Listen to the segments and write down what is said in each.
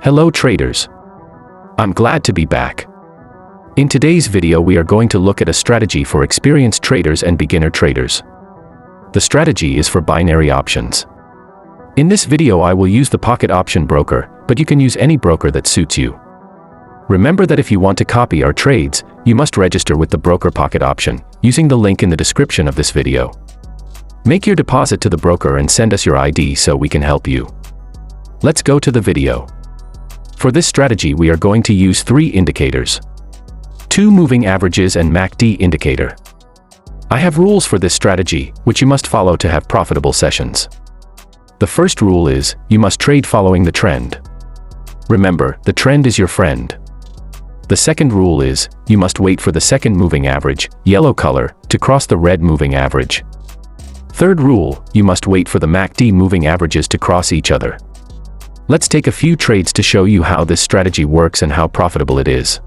Hello traders. I'm glad to be back. In today's video we are going to look at a strategy for experienced traders and beginner traders. The strategy is for binary options. In this video I will use the Pocket Option broker, but you can use any broker that suits you. Remember that if you want to copy our trades, you must register with the broker Pocket Option, using the link in the description of this video. Make your deposit to the broker and send us your ID so we can help you. Let's go to the video. For this strategy we are going to use 3 indicators. 2 moving averages and MACD indicator. I have rules for this strategy, which you must follow to have profitable sessions. The first rule is, you must trade following the trend. Remember, the trend is your friend. The second rule is, you must wait for the second moving average, yellow color, to cross the red moving average. Third rule, you must wait for the MACD moving averages to cross each other. Let's take a few trades to show you how this strategy works and how profitable it is.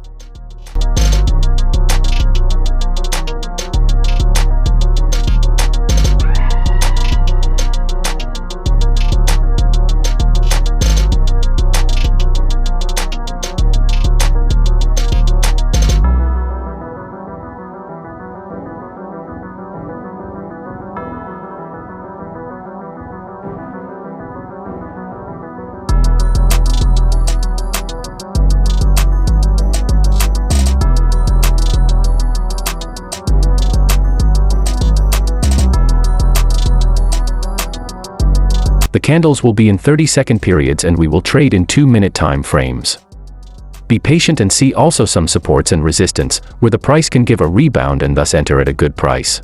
The candles will be in 30-second periods and we will trade in 2-minute time frames. Be patient and see also some supports and resistance, where the price can give a rebound and thus enter at a good price.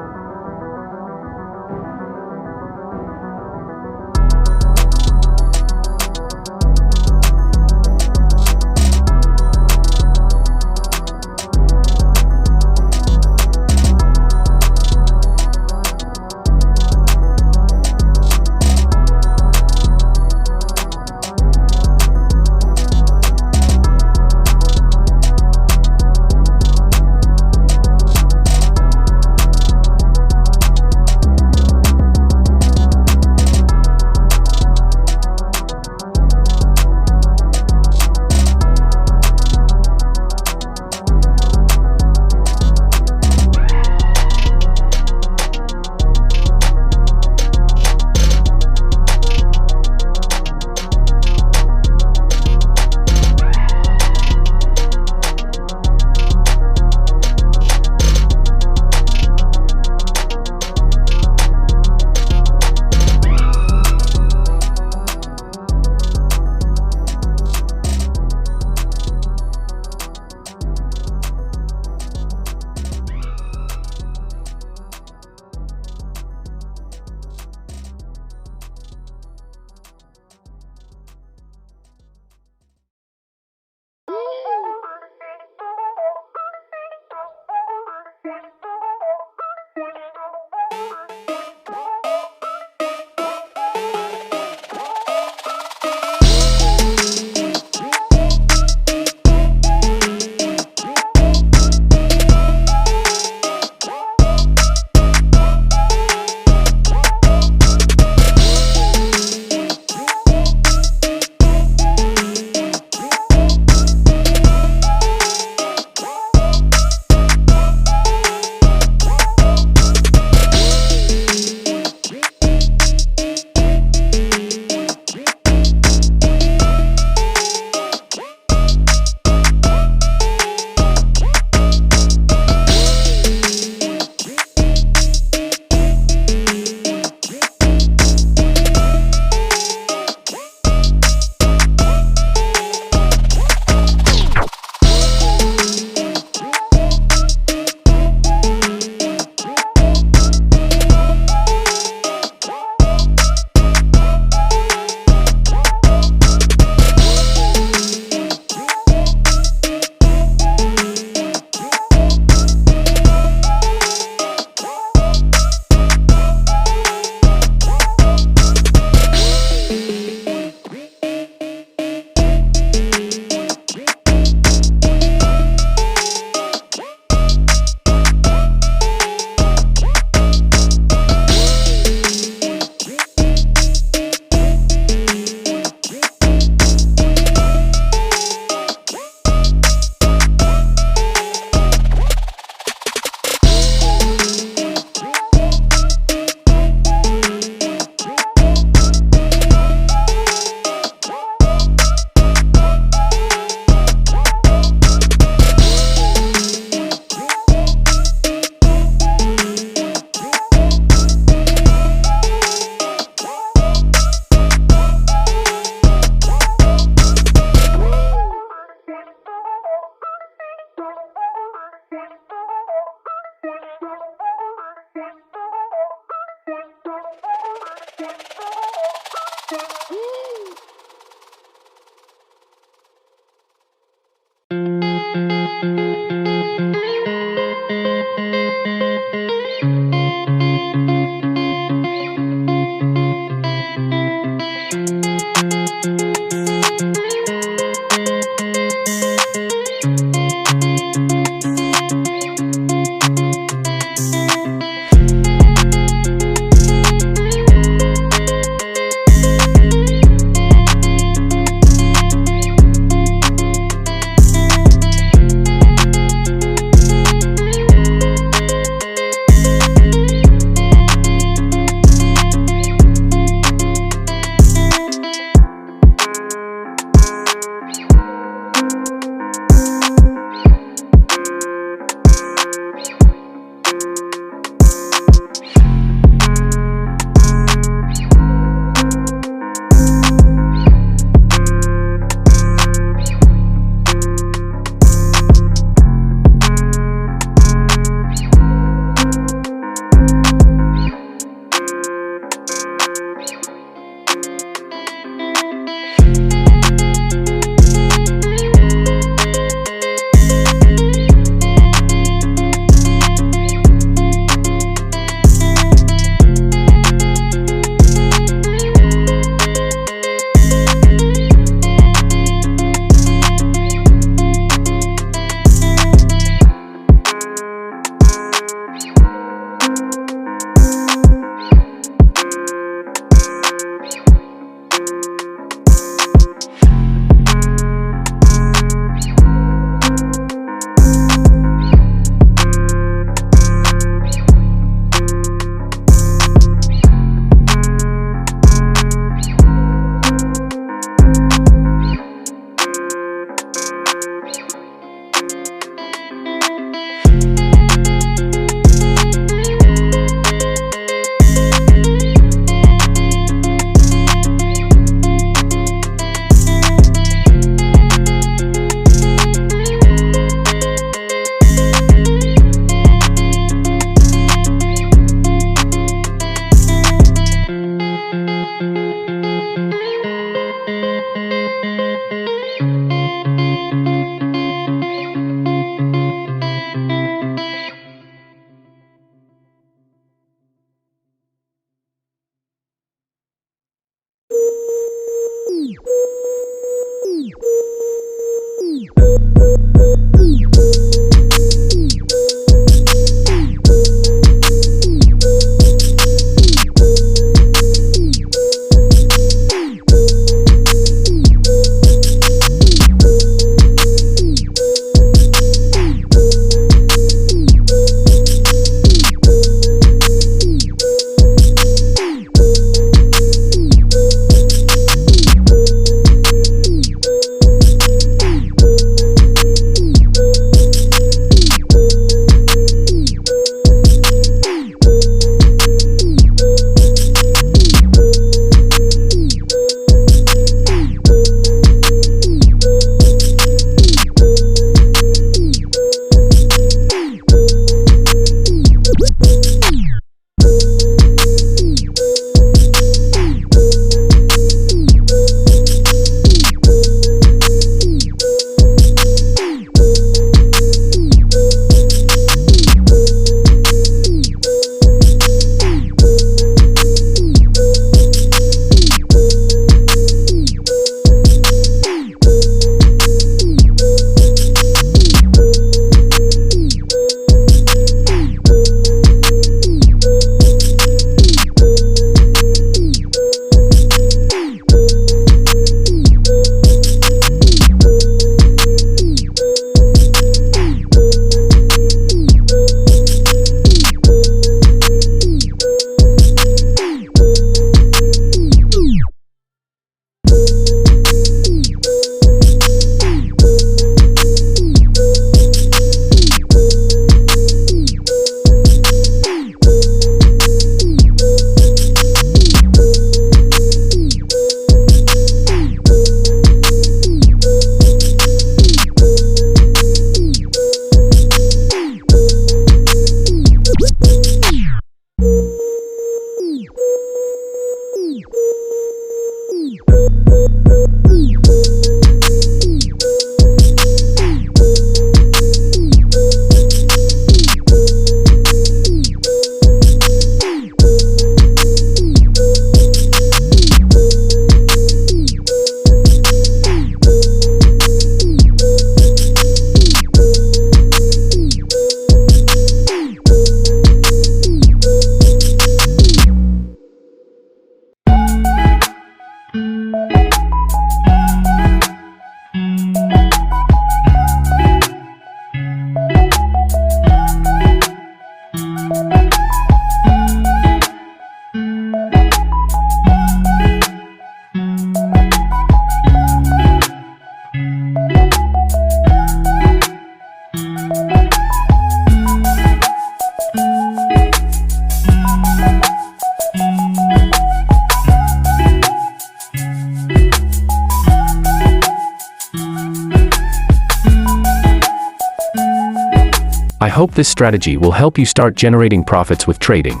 hope this strategy will help you start generating profits with trading.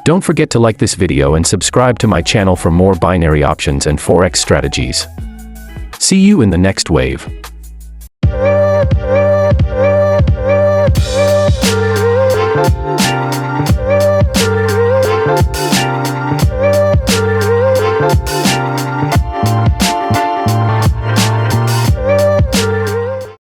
Don't forget to like this video and subscribe to my channel for more binary options and Forex strategies. See you in the next wave.